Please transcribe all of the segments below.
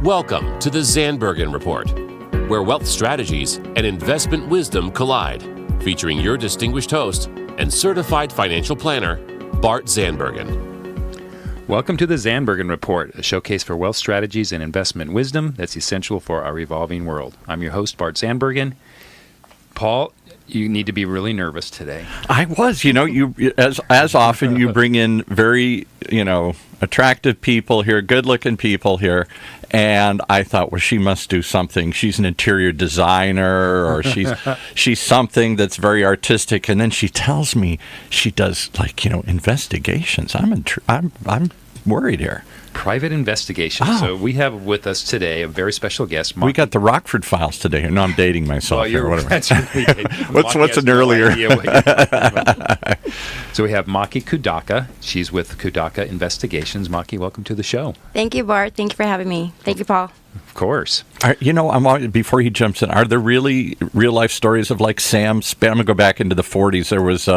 Welcome to the Zandbergen Report, where wealth strategies and investment wisdom collide, featuring your distinguished host and certified financial planner, Bart Zandbergen. Welcome to the Zandbergen Report, a showcase for wealth strategies and investment wisdom that's essential for our evolving world. I'm your host, Bart Zandbergen. Paul, you need to be really nervous today. I was, you as often you bring in very, attractive people here, good-looking people here, and I thought, well, she must do something. She's an interior designer, or she's something that's very artistic. And then she tells me she does investigations. I'm worried here. Private investigations. Oh. So we have with us today a very special guest. We got the Rockford Files today. No, I'm dating myself here. Whatever. That's really What's an earlier? So we have Maki Kudaka. She's with Kudaka Investigations. Maki, welcome to the show. Thank you, Bart. Thank you for having me. Thank you, Paul. Of course. Before he jumps in, are there really real-life stories of like Sam Spade? I'm going to go back into the 40s. There was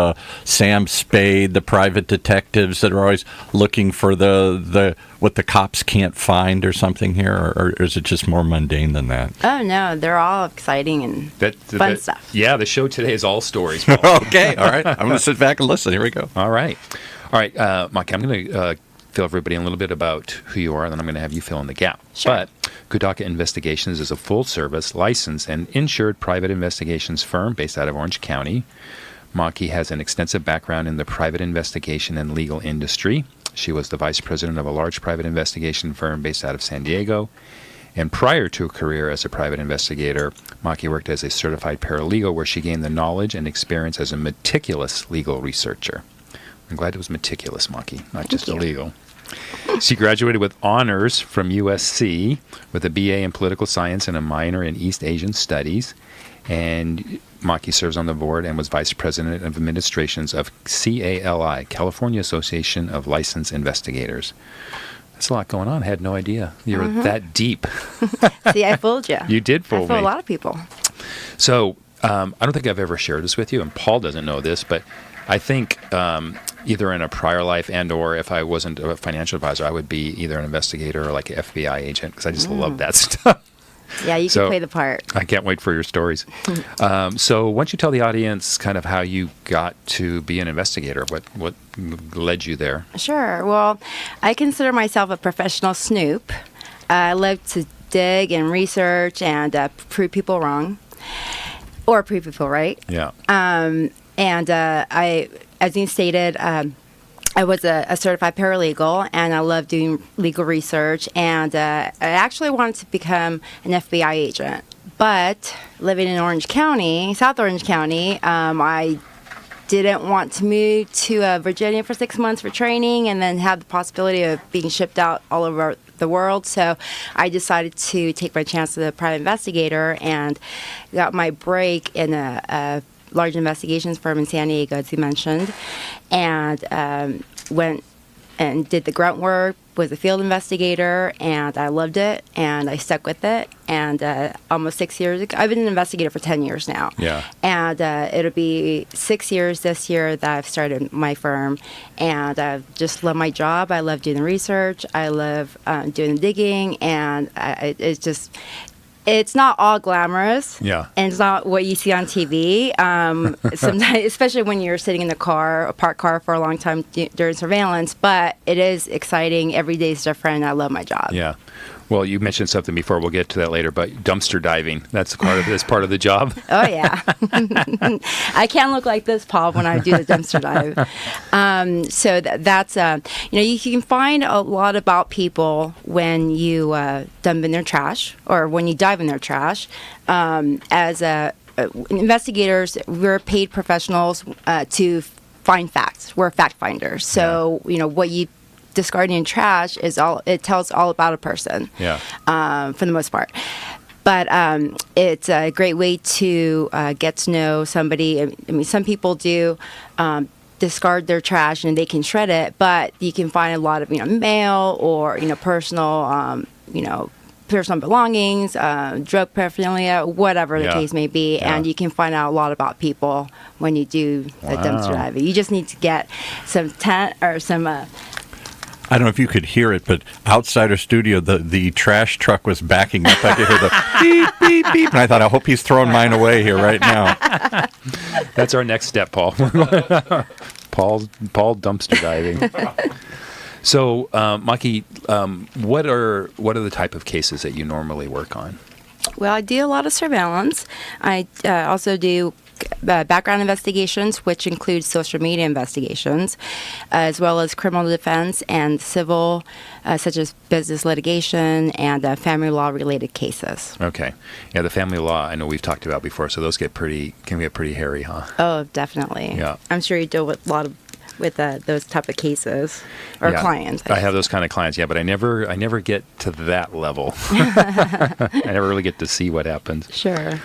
Sam Spade, the private detectives that are always looking for the what the cops can't find or something here, or is it just more mundane than that? Oh, no. They're all exciting and fun stuff. Yeah, the show today is all stories. Okay, all right. I'm going to sit back and listen. Here we go. All right. Maki, I'm going to fill everybody in a little bit about who you are, and then I'm going to have you fill in the gap. Sure. But Kudaka Investigations is a full-service, licensed, and insured private investigations firm based out of Orange County. Maki has an extensive background in the private investigation and legal industry. She was the vice president of a large private investigation firm based out of San Diego. And prior to a career as a private investigator, Maki worked as a certified paralegal, where she gained the knowledge and experience as a meticulous legal researcher. I'm glad it was meticulous, Maki, not just illegal. She graduated with honors from USC with a BA in political science and a minor in East Asian studies. And Maki serves on the board and was vice president of administrations of CALI, California Association of Licensed Investigators. That's a lot going on. I had no idea you were that deep. See, I fooled you. You did fool me. I fooled a lot of people. So I don't think I've ever shared this with you, and Paul doesn't know this, but I think either in a prior life and or if I wasn't a financial advisor, I would be either an investigator or like an FBI agent, because I just love that stuff. Yeah, you can play the part. I can't wait for your stories. So why don't you tell the audience kind of how you got to be an investigator? What led you there? Sure. Well, I consider myself a professional snoop. I love to dig and research and prove people wrong. Or prove people right. Yeah. And I, as you stated, I was a certified paralegal, and I love doing legal research, and I actually wanted to become an FBI agent. But living in Orange County, South Orange County, I didn't want to move to Virginia for 6 months for training and then have the possibility of being shipped out all over the world. So I decided to take my chance as a private investigator and got my break in a large investigations firm in San Diego, as you mentioned, and went and did the grunt work, was a field investigator, and I loved it, and I stuck with it, and almost 6 years ago, I've been an investigator for 10 years now, and it'll be 6 years this year that I've started my firm, and I just love my job. I love doing the research, I love doing the digging, and it's just... It's not all glamorous, and it's not what you see on TV. Sometimes, especially when you're sitting in the car, a parked car for a long time during surveillance. But it is exciting. Every day is different. I love my job. Yeah. Well, you mentioned something before. We'll get to that later. But dumpster diving, that's part of the job. Oh, yeah. I can't look like this, Paul, when I do the dumpster dive. So that's, you can find a lot about people when you dump in their trash or when you dive in their trash. As investigators, we're paid professionals to find facts. We're fact finders. So, what you discarding in trash it tells all about a person, for the most part. But it's a great way to get to know somebody. I mean, some people do discard their trash and they can shred it, but you can find a lot of mail or personal personal belongings, drug paraphernalia, whatever the case may be, and you can find out a lot about people when you do the dumpster diving. You just need to get some tent or some I don't know if you could hear it, but outside our studio, the trash truck was backing up. I could hear the beep, beep, beep. And I thought, I hope he's throwing mine away here right now. That's our next step, Paul. Paul dumpster diving. So, Maki, what are the type of cases that you normally work on? Well, I do a lot of surveillance. I also do background investigations, which includes social media investigations, as well as criminal defense and civil, such as business litigation and family law related cases. Okay. Yeah, the family law, I know we've talked about before, so those can get pretty hairy, huh? Oh, definitely. Yeah. I'm sure you deal with a lot of those type of cases or clients. I have those kind of clients, yeah, but I never get to that level. I never really get to see what happens. Sure.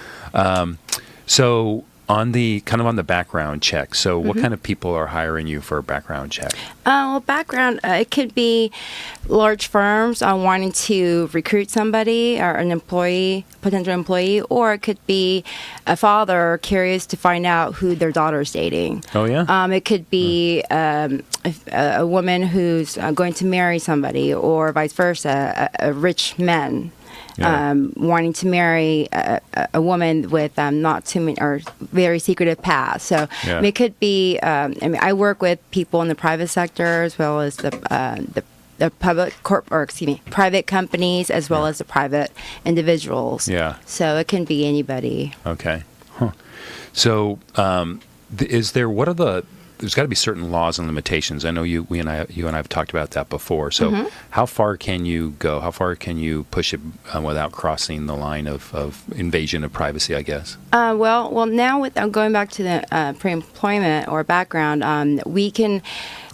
So on the background check, so what kind of people are hiring you for a background check? Well, background, it could be large firms wanting to recruit somebody or an potential employee, or it could be a father curious to find out who their daughter's dating. Oh, yeah? It could be a woman who's going to marry somebody, or vice versa, a rich man. Yeah. Wanting to marry a woman with not too many or very secretive past. So Yeah. it could be. I work with people in the private sector as well as the private companies as well as the private individuals. Yeah. So it can be anybody. Okay. Huh. So, there's got to be certain laws and limitations. I know you and I have talked about that before. So how far can you go? How far can you push it without crossing the line of invasion of privacy, I guess? Well, now with going back to the pre-employment or background, we can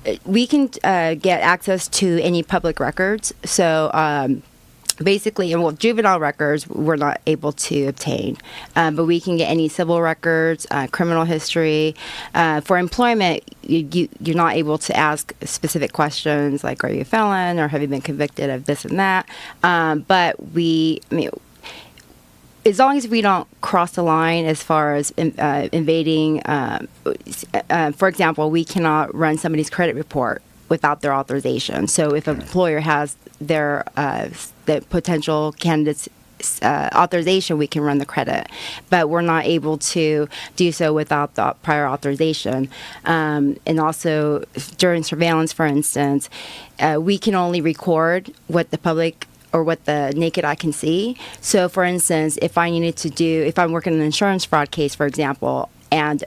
get access to any public records. So basically, juvenile records we're not able to obtain, but we can get any civil records, criminal history. For employment, you're not able to ask specific questions like, are you a felon or have you been convicted of this and that? But as long as we don't cross the line as far as invading, for example, we cannot run somebody's credit report without their authorization. So if an employer has the potential candidate's authorization, we can run the credit. But we're not able to do so without the prior authorization. And also during surveillance, for instance, we can only record what the public or what the naked eye can see. So for instance, if I'm working an insurance fraud case, for example, and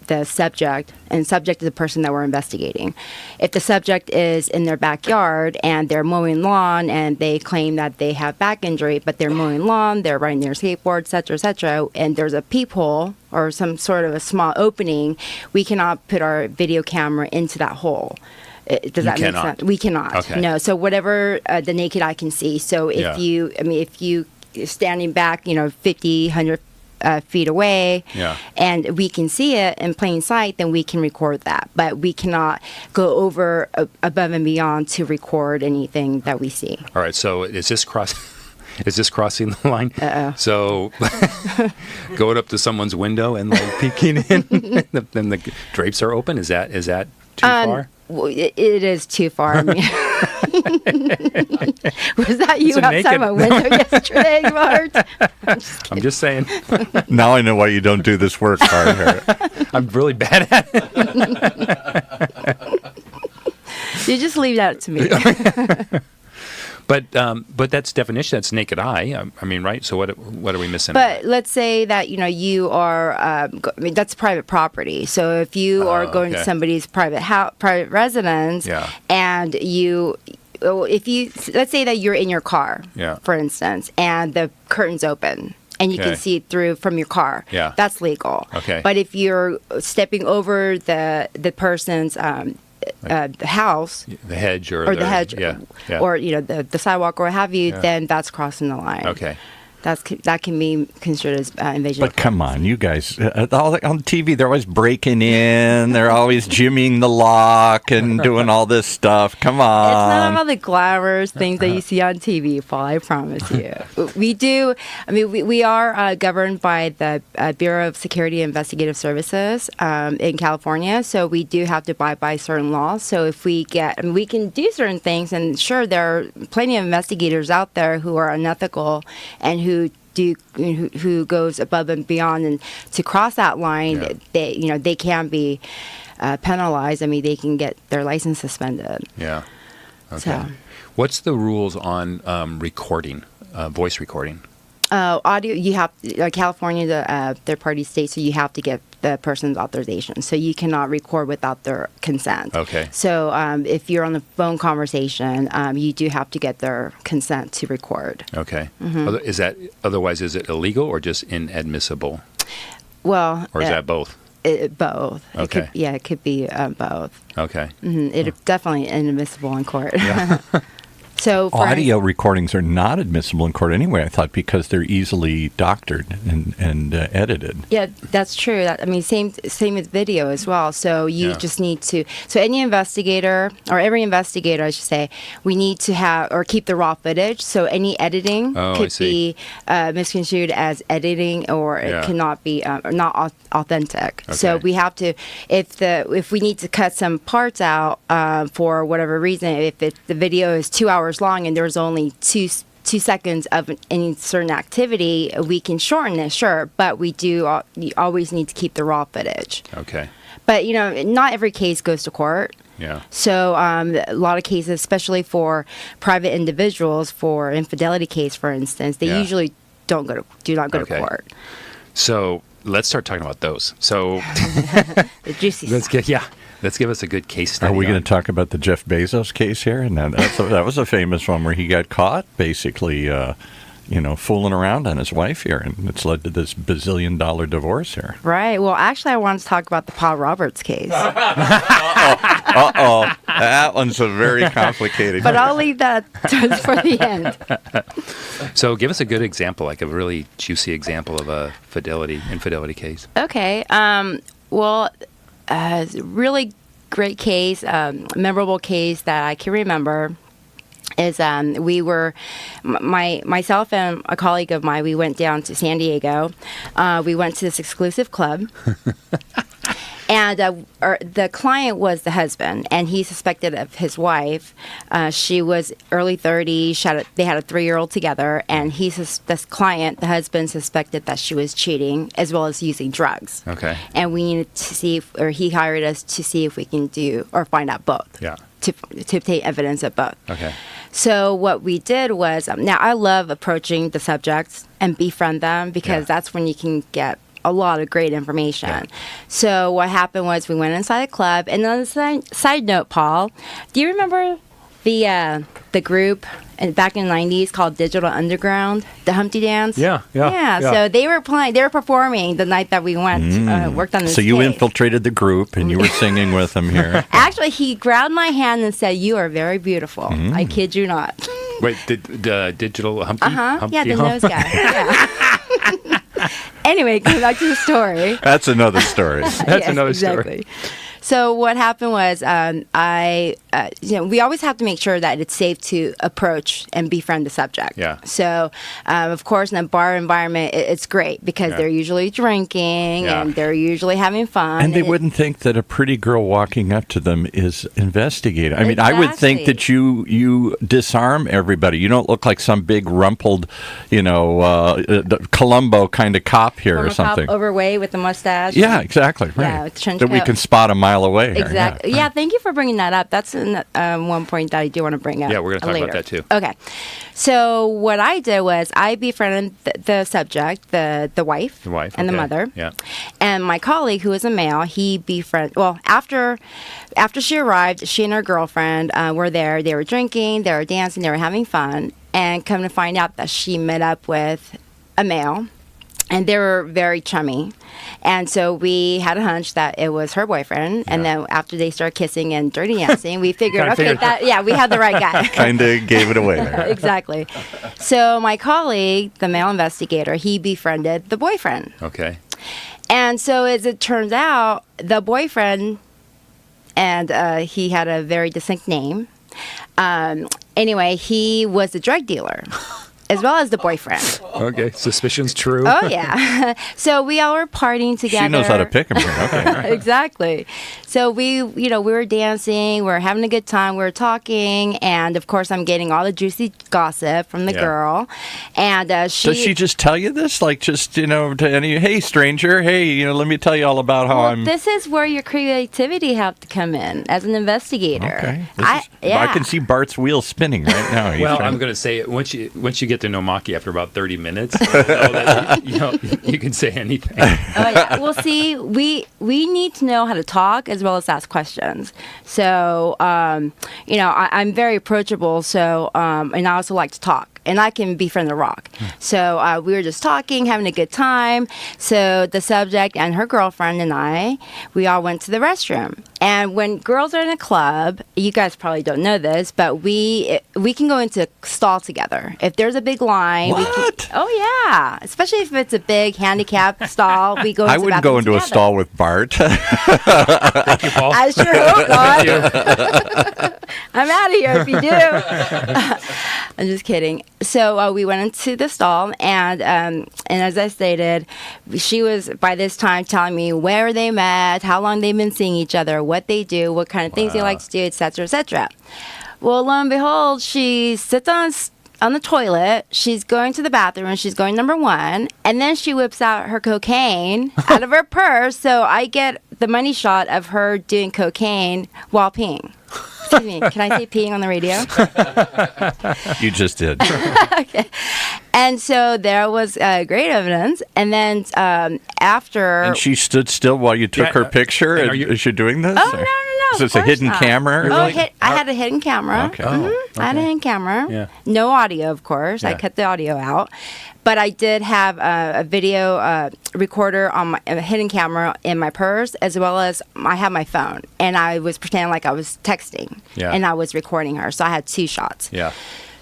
the subject is the person that we're investigating. If the subject is in their backyard and they're mowing lawn and they claim that they have back injury, but they're mowing lawn, they're riding their skateboard, et cetera, and there's a peephole or some sort of a small opening, we cannot put our video camera into that hole. Does that make sense? We cannot. Okay. No. So whatever the naked eye can see. So if you standing back, 50, 100 feet away, and we can see it in plain sight, then we can record that. But we cannot go over above and beyond to record anything that we see. All right. So is this crossing the line? So going up to someone's window and peeking in, and the drapes are open. Is that too far? It is too far. Was that you outside my window yesterday, Bart? I'm just saying. Now I know why you don't do this work hard. I'm really bad at it. You just leave that to me. But that's definition. That's naked eye. I mean, right? So what are we missing? But let's say that you are. That's private property. So if you are going to somebody's private residence, and let's say that you're in your car, for instance, and the curtain's open. And you can see it through from your car. Yeah. That's legal. Okay. But if you're stepping over the person's the house, the hedge or the hedge, or the sidewalk or what have you, then that's crossing the line. Okay. that can be considered as invasion. But come on, you guys, on TV, they're always breaking in. They're always jimmying the lock and doing all this stuff. Come on. It's none of all the glamorous things that you see on TV, Paul, I promise you. We do, we are governed by the Bureau of Security and Investigative Services in California, so we do have to abide by certain laws. So if we can do certain things, and sure, there are plenty of investigators out there who are unethical and who goes above and beyond, and to cross that line, they can be penalized. They can get their license suspended. Yeah. Okay. So. What's the rules on recording, voice recording? Audio, you have California, the third-party state, so you have to get the person's authorization. So you cannot record without their consent. Okay. So if you're on the phone conversation, you do have to get their consent to record. Okay. Mm-hmm. Otherwise, is it illegal or just inadmissible? Well, or is that both? Both. Okay. It could be both. Okay. Mm-hmm. It's definitely inadmissible in court. Yeah. So audio recordings are not admissible in court anyway, I thought, because they're easily doctored and edited. Yeah, that's true. Same with video as well. So you just need to. So any investigator, or every investigator, I should say, we need to have or keep the raw footage. So any editing could be misconstrued as editing, or it cannot be not authentic. Okay. So we have to, if we need to cut some parts out for whatever reason, if the video is 2 hours long and there's only 2 seconds of any certain activity, we can shorten it, sure, but you always need to keep the raw footage. Okay. But not every case goes to court. Yeah. So a lot of cases, especially for private individuals, for infidelity case, for instance, they usually do not go to court. So let's start talking about those. So the juicy Let's give us a good case study. Are we going to talk about the Jeff Bezos case here? And that was a famous one where he got caught basically, fooling around on his wife here, and it's led to this bazillion-dollar divorce here. Right. Well, actually, I wanted to talk about the Paul Roberts case. Uh-oh. That one's a very complicated But I'll leave that for the end. So give us a good example, like a really juicy example of a infidelity case. Okay. Really great case, memorable case that I can remember is myself and a colleague of mine, we went down to San Diego. We went to this exclusive club. And the client was the husband, and he suspected of his wife. She was early 30s. They had a 3-year-old together, and this client, the husband, suspected that she was cheating as well as using drugs. Okay. And we needed to see, he hired us to see if we can do or find out both. Yeah. To obtain evidence of both. Okay. So what we did was, now I love approaching the subjects and befriend them because that's when you can get a lot of great information. Yeah. So what happened was we went inside a club, and on the side note, Paul, do you remember the group back in the 90s called Digital Underground, the Humpty Dance? Yeah. So they were performing the night that we went, worked on this So you case. Infiltrated the group, and you were singing with them here. Actually, he grabbed my hand and said, "You are very beautiful." I kid you not. Wait, the Digital Humpty? Yeah, the nose guy. Yeah. Anyway, going back to the story. That's another story. That's another story. So what happened was, we always have to make sure that it's safe to approach and befriend the subject. Yeah. So, of course, in a bar environment, it's great because they're usually drinking and they're usually having fun. And they wouldn't think that a pretty girl walking up to them is investigating. I mean, I would think that you disarm everybody. You don't look like some big rumpled, Columbo kind of cop here or something. Cop, overweight with a mustache. Yeah, exactly. Right. Yeah, with trench that we can spot a mile away. Exactly. Here. Yeah, thank you for bringing that up. That's one point that I do want to bring up. Yeah, we're going to talk later. about that too. Okay. So what I did was I befriended the subject, the wife, and the mother. Yeah. And my colleague, who is a male, he befriended. Well, after she arrived, she and her girlfriend were there. They were drinking, they were dancing, they were having fun, and come to find out that she met up with a male. And they were very chummy. And so we had a hunch that it was her boyfriend. And then after they started kissing and dirty dancing, we figured, we had the right guy. Kind of gave it away there. Exactly. So my colleague, the male investigator, he befriended the boyfriend. Okay. And so as it turns out, the boyfriend, and he had a very distinct name. Anyway, he was a drug dealer. As well as the boyfriend. Okay, suspicion's true. Oh, yeah. So we all were partying together. She knows how to pick him. Okay. Exactly. So we were dancing, we were having a good time, we were talking, and of course I'm getting all the juicy gossip from the girl. And Does she just tell you this? Like just, to any, hey, stranger, hey, let me tell you all about how I'm... This is where your creativity have to come in as an investigator. Okay. I can see Bart's wheels spinning right now. I'm going to say, once you get to know Maki after about 30 minutes, you can say anything. Oh, yeah. Well, see, we need to know how to talk as well as ask questions. So, I'm very approachable. So, and I also like to talk. And I can befriend the rock. So we were just talking, having a good time. So the subject and her girlfriend and I, we all went to the restroom. And when girls are in a club, you guys probably don't know this, but we can go into a stall together. If there's a big line. What? Oh, yeah. Especially if it's a big handicapped stall. We go into I wouldn't go into together. a stall with Bart. Thank you, Paul. I sure hope not. I'm out of here if you do. I'm just kidding. So we went into the stall, and as I stated, she was by this time telling me where they met, how long they've been seeing each other, what they do, what kind of things they like to do, etc., etc. Well, lo and behold, she sits on the toilet. She's going to the bathroom, and she's going number one, and then she whips out her cocaine out of her purse. So I get the money shot of her doing cocaine while peeing. Excuse me, can I say peeing on the radio? You just did. Okay. And so there was great evidence. And then after... And she stood still while you took her picture? And is she doing this? Oh, no. Is this a hidden camera? I had a hidden camera. Okay. I had a hidden camera. Yeah. No audio, of course. I cut the audio out. But I did have a video recorder on a hidden camera in my purse, as well as I had my phone. And I was pretending like I was texting. Yeah. And I was recording her. So I had 2 shots. Yeah.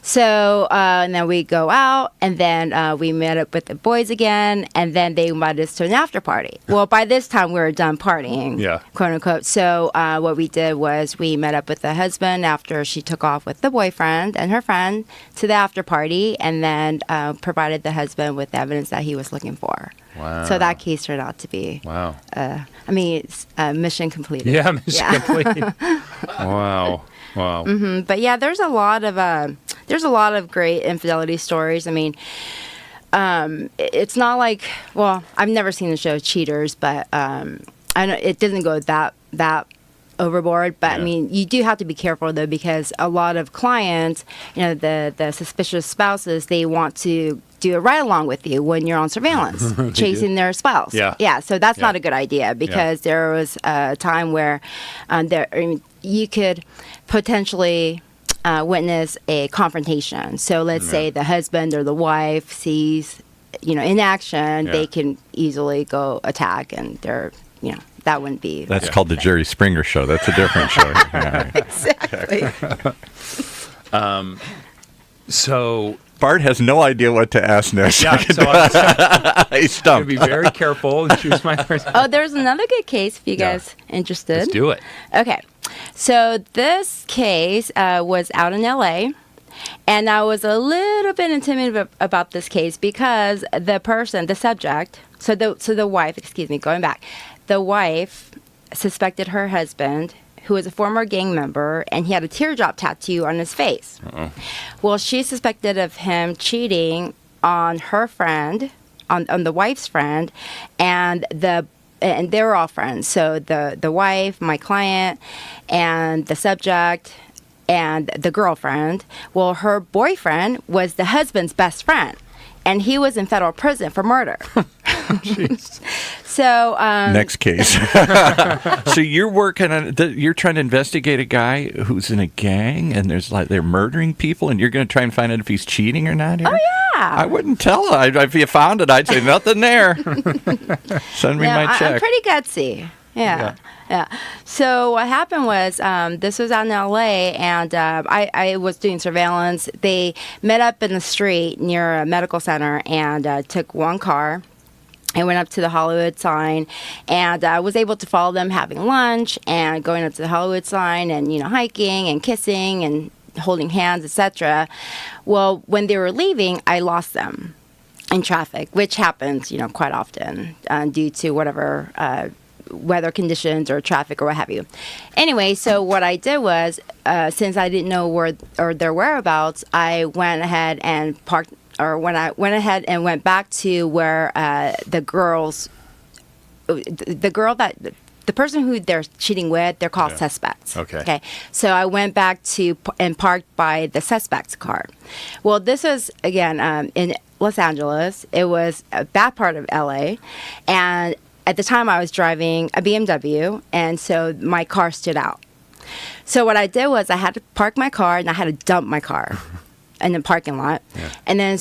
So, and then we go out, and then we met up with the boys again, and then they invited us to an after party. Well, by this time, we were done partying, quote unquote. So, what we did was we met up with the husband after she took off with the boyfriend and her friend to the after party, and then provided the husband with evidence that he was looking for. Wow. So that case turned out to be, it's mission completed. Yeah, mission complete. Wow. Mm-hmm. But yeah, there's a lot of great infidelity stories. I mean, it's not like, well, I've never seen the show Cheaters, but I know it doesn't go that overboard. But I mean, you do have to be careful though, because a lot of clients, the suspicious spouses, they want to do it right along with you when you're on surveillance, chasing their spouse. Yeah. So that's not a good idea, because there was a time where you could potentially witness a confrontation. So let's say the husband or the wife sees, in action, they can easily go attack, and they're, that wouldn't be. That's called the Jerry Springer Show. That's a different show. Exactly. So Bart has no idea what to ask next. Yeah, so he's stumped. be very careful and choose my words. Oh, there's another good case if you guys interested. Let's do it. Okay. So this case was out in LA, and I was a little bit intimidated about this case because the subject, so the wife, going back, the wife suspected her husband, who was a former gang member, and he had a teardrop tattoo on his face. Uh-oh. Well, she suspected of him cheating on her friend, on the wife's friend, and they were all friends. So the wife, my client, and the subject, and the girlfriend. Well, her boyfriend was the husband's best friend, and he was in federal prison for murder. So next case. So you're working on. You're trying to investigate a guy who's in a gang, and they're murdering people, and you're going to try and find out if he's cheating or not. Here? Oh I wouldn't tell her. If you found it, I'd say nothing there. Send me my check. I'm pretty gutsy. Yeah. So what happened was, this was out in L.A., and I was doing surveillance. They met up in the street near a medical center and took one car. I went up to the Hollywood sign, and I was able to follow them having lunch and going up to the Hollywood sign and, hiking and kissing and holding hands, etc. Well, when they were leaving, I lost them in traffic, which happens, quite often due to whatever weather conditions or traffic or what have you. Anyway, so what I did was, since I didn't know their whereabouts, I went ahead and parked. Or when I went ahead and went back to where the person who they're cheating with, they're called suspects. Okay. So I went back to and parked by the suspect's car. Well, this was, again, in Los Angeles. It was a bad part of LA. And at the time I was driving a BMW, and so my car stood out. So what I did was I had to park my car and I had to dump my car in the parking lot. And then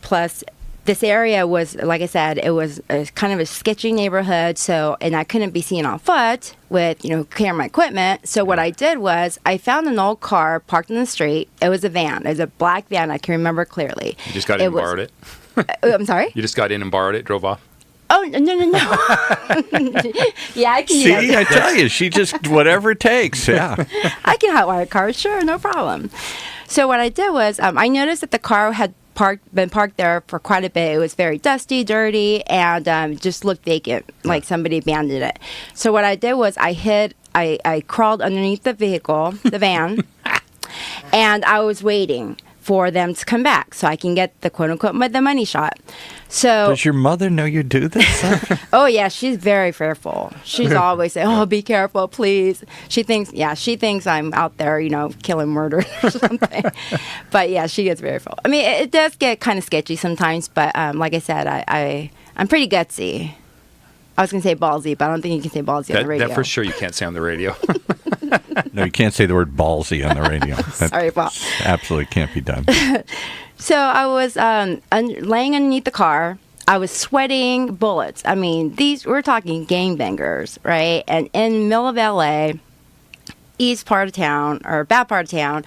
plus this area was, like I said, it was kind of a sketchy neighborhood, and I couldn't be seen on foot with, camera equipment. So what I did was I found an old car parked in the street. It was a van. It was a black van. I can remember clearly. You just got in and borrowed it? I'm sorry? You just got in and borrowed it, drove off? Oh, no. Yeah, I can. See, I tell you, she just, whatever it takes, yeah. I can hotwire cars, sure, no problem. So what I did was I noticed that the car had been parked there for quite a bit. It was very dusty, dirty, and just looked vacant, like somebody abandoned it. So what I did was I crawled underneath the vehicle, the van, and I was waiting for them to come back so I can get the quote-unquote the money shot. So does your mother know you do this? Oh, yeah, she's very fearful. She's always saying, "Oh, be careful, please." She thinks I'm out there, killing murderers or something. But yeah, she gets very fearful. I mean, it does get kind of sketchy sometimes, but like I said, I'm pretty gutsy. I was going to say ballsy, but I don't think you can say ballsy on the radio. That for sure you can't say on the radio. No, you can't say the word ballsy on the radio. Sorry, Paul. Absolutely can't be done. So I was laying underneath the car. I was sweating bullets. I mean, we're talking gangbangers, right? And in the middle of LA, east part of town, or bad part of town,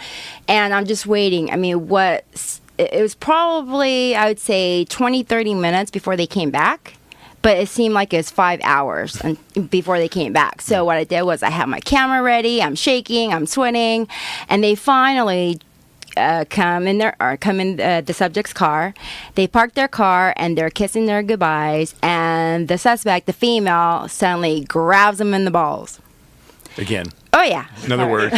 and I'm just waiting. I mean, it was probably, I would say, 20, 30 minutes before they came back. But it seemed like it was 5 hours before they came back. So what I did was I had my camera ready. I'm shaking. I'm sweating. And they finally come in the subject's car. They park their car, and they're kissing their goodbyes. And the suspect, the female, suddenly grabs them in the balls. Again. Oh, yeah. Another word.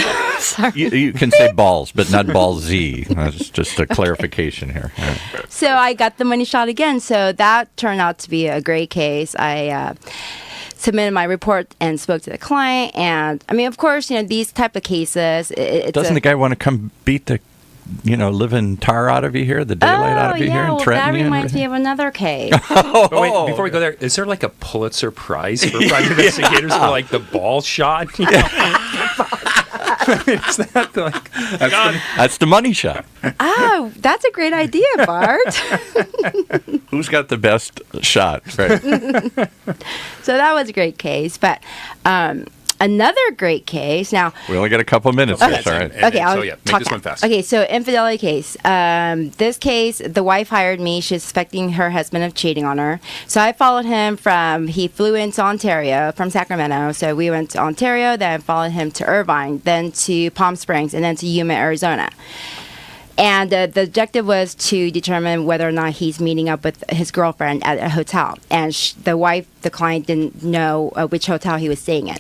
You can say balls, but not ballsy. That's just a clarification here. Right. So I got the money shot again. So that turned out to be a great case. I submitted my report and spoke to the client. And, I mean, of course, these type of cases. Doesn't the guy want to come beat the living tar out of you here, the daylight out of you here, and threaten you? That reminds me of another case. But wait, before we go there, is there like a Pulitzer Prize for private investigators for like the ball shot? Is that that's the money shot. Oh, that's a great idea, Bart. Who's got the best shot? Right. So that was a great case, but another great case. Now we only got a couple minutes. Okay. All right. Make this one fast. Okay, so infidelity case. This case, the wife hired me. She's suspecting her husband of cheating on her. So I followed him he flew into Ontario from Sacramento. So we went to Ontario, then I followed him to Irvine, then to Palm Springs, and then to Yuma, Arizona. And the objective was to determine whether or not he's meeting up with his girlfriend at a hotel. And the client, didn't know which hotel he was staying in.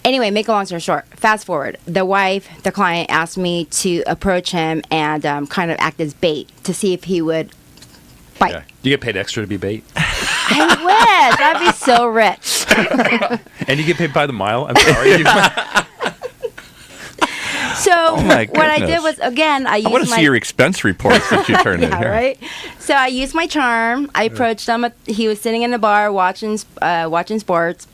Anyway, make a long story short, fast forward. The client asked me to approach him and kind of act as bait to see if he would bite. Yeah. Do you get paid extra to be bait? I wish. I'd be so rich. And you get paid by the mile? I'm sorry. So what I did was, again, I want to see your expense reports that you turned in here. Right? So I used my charm. I approached him. He was sitting in the bar watching sports.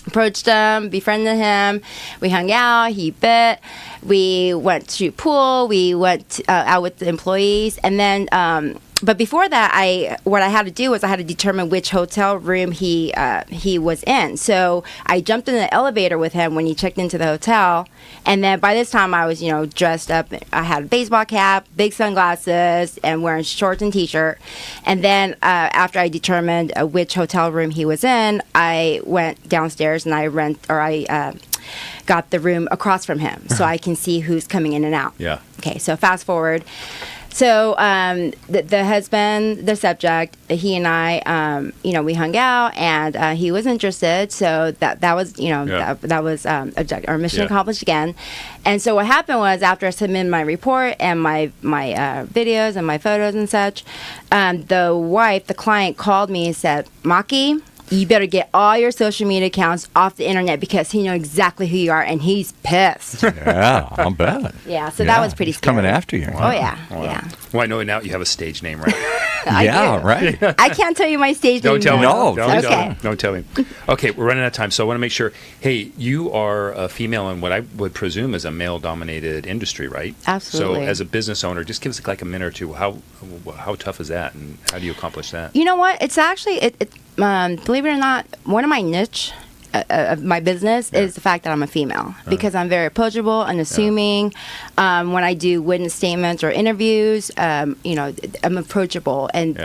Approached him, befriended him. We hung out. He bit. We went to pool. We went out with the employees, and then. But before that, what I had to do was I had to determine which hotel room he was in. So I jumped in the elevator with him when he checked into the hotel, and then by this time I was, dressed up. I had a baseball cap, big sunglasses, and wearing shorts and t-shirt. And then after I determined which hotel room he was in, I went downstairs and I got the room across from him so I can see who's coming in and out. Yeah. Okay, so fast forward. So the husband, the subject, he and I, we hung out, and he was interested. So that was, that was our mission accomplished again. And so what happened was after I submitted my report and my videos and my photos and such, the client called me and said, Maki, you better get all your social media accounts off the internet because he knows exactly who you are, and he's pissed. Yeah, I'll bet. Yeah, so that was pretty scary. Coming after you. Wow. Oh, yeah, yeah. Well, I know now you have a stage name, right? Yeah, right. I can't tell you my stage name. Don't tell me. No. Okay. Don't tell me. Okay, we're running out of time, so I want to make sure. Hey, you are a female in what I would presume is a male-dominated industry, right? Absolutely. So as a business owner, just give us like a minute or two. How tough is that, and how do you accomplish that? You know what? It's actually, believe it or not, one of my niche of my business is the fact that I'm a female because I'm very approachable, unassuming. When I do witness statements or interviews, I'm approachable. And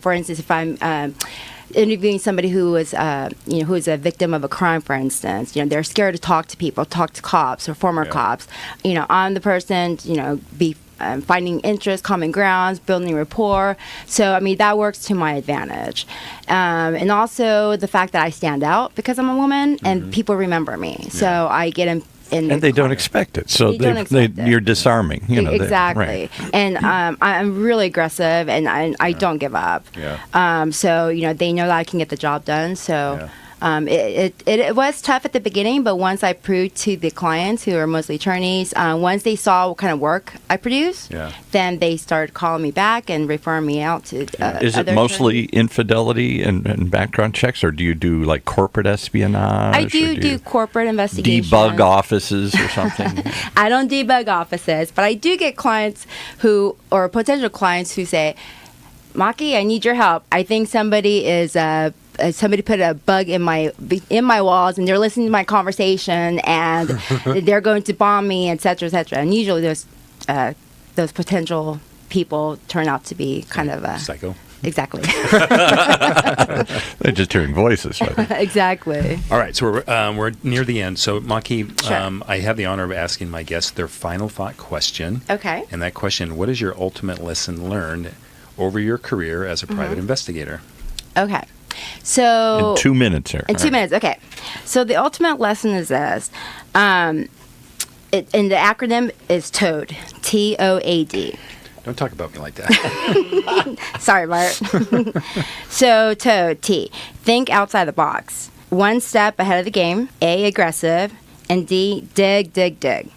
for instance, if I'm interviewing somebody who is a victim of a crime, for instance, they're scared to talk to people, talk to cops or former cops. I'm the person, be finding interest, common grounds, building rapport. So, that works to my advantage. And also the fact that I stand out because I'm a woman and people remember me. So I get in and they don't expect it. So you're disarming. Exactly. Right. And I'm really aggressive, and I don't give up. Yeah. So, they know that I can get the job done. So... It was tough at the beginning, but once I proved to the clients, who are mostly attorneys, once they saw what kind of work I produce, then they started calling me back and referring me out to Is it mostly infidelity and background checks, or do you do like corporate espionage? I do corporate investigations. Debug offices or something? I don't debug offices, but I do get clients or potential clients who say, Maki, I need your help. I think somebody is somebody put a bug in my walls, and they're listening to my conversation, and they're going to bomb me, et cetera, et cetera. And usually those potential people turn out to be kind of psycho. Exactly. They're just hearing voices. Right? Exactly. All right, so we're near the end. So, Maki, Sure. I have the honor of asking my guests their final thought question. Okay. And that question: what is your ultimate lesson learned over your career as a private investigator? Okay. So in 2 minutes here. In 2 minutes, okay. So the ultimate lesson is this. And the acronym is T.O.A.D. T-O-A-D. Don't talk about me like that. Sorry, Bart. So T. Think outside the box. 1 step ahead of the game. A, aggressive. And D, dig.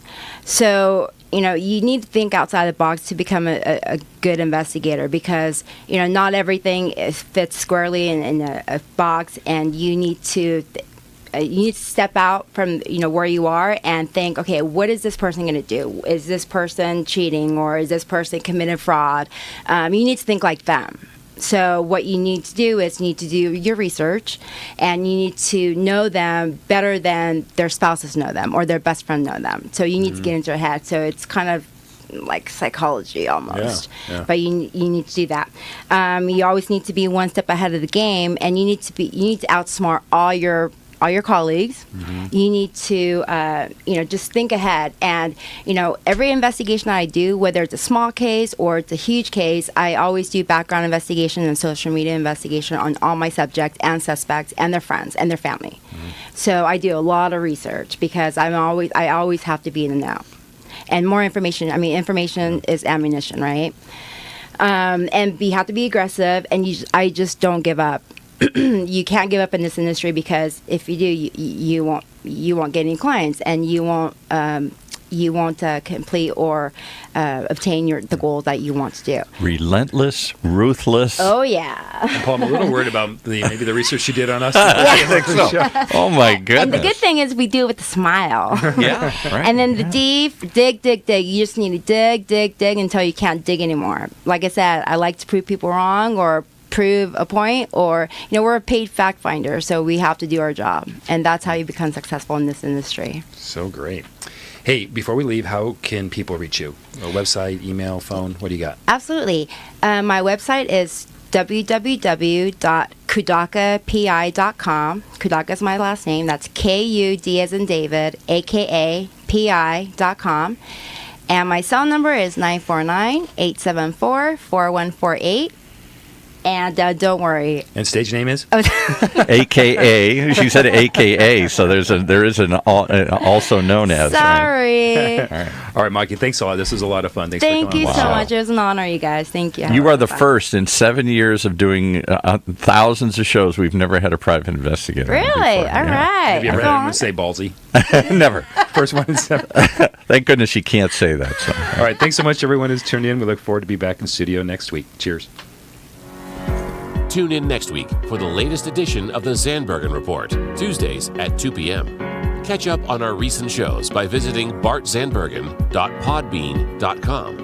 So, you need to think outside the box to become a good investigator because, not everything fits squarely in a box, and you need to step out from, where you are and think, okay, what is this person going to do? Is this person cheating, or is this person committed fraud? You need to think like them. So what you need to do is you need to do your research, and you need to know them better than their spouses know them or their best friend know them. So you need to get into their head. So it's kind of like psychology almost. Yeah. But you need to do that. You always need to be 1 step ahead of the game, and you need to outsmart all your colleagues. You need to, just think ahead. And, every investigation that I do, whether it's a small case or it's a huge case, I always do background investigation and social media investigation on all my subjects and suspects and their friends and their family. So I do a lot of research because I always have to be in the know. And more information, information is ammunition, right? And you have to be aggressive, and I just don't give up. You can't give up in this industry because if you do, you won't get any clients, and you won't you won't complete or obtain the goals that you want to do. Relentless, ruthless. Oh, yeah. And Paul, I'm a little worried about maybe the research you did on us. Oh, my goodness. And the good thing is we do it with a smile. Yeah, right. And then the D, dig, dig, dig. You just need to dig, dig, dig until you can't dig anymore. Like I said, I like to prove people wrong or prove a point, or we're a paid fact finder, so we have to do our job, and that's how you become successful in this industry. So great. Hey, before we leave, how can people reach you? A website, email, phone? What do you got? Absolutely. My website is www.kudakapi.com. Kudaka is my last name. That's K-U-D as in David, A-K-A, P-I.com. And my cell number is 949-874-4148. And don't worry. And stage name is? AKA. She said AKA, so there is an also known as. Sorry. All right, Maki, thanks a lot. This was a lot of fun. Thanks for Thank coming you on. so much. It was an honor, you guys. Thank you. You are the first in 7 years of doing thousands of shows. We've never had a private investigator. Really? Before. All Yeah. right. Have you ever had anyone say ballsy? Never. First one in 7. Thank goodness you can't say that. So. All right, thanks so much, everyone who's tuned in. We look forward to be back in studio next week. Cheers. Tune in next week for the latest edition of the Zandbergen Report, Tuesdays at 2 p.m. Catch up on our recent shows by visiting bartzandbergen.podbean.com.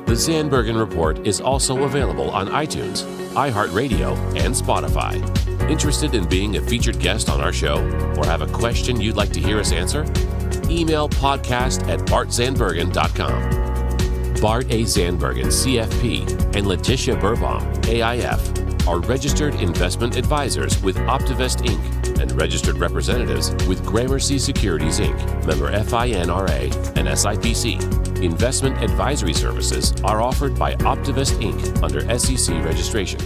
The Zandbergen Report is also available on iTunes, iHeartRadio, and Spotify. Interested in being a featured guest on our show, or have a question you'd like to hear us answer? Email podcast@bartzandbergen.com. Bart A. Zandbergen, CFP, and Letitia Burbaum, AIF, are registered investment advisors with Optivest Inc. and registered representatives with Gramercy Securities Inc., member FINRA and SIPC. Investment advisory services are offered by Optivest Inc. under SEC registration.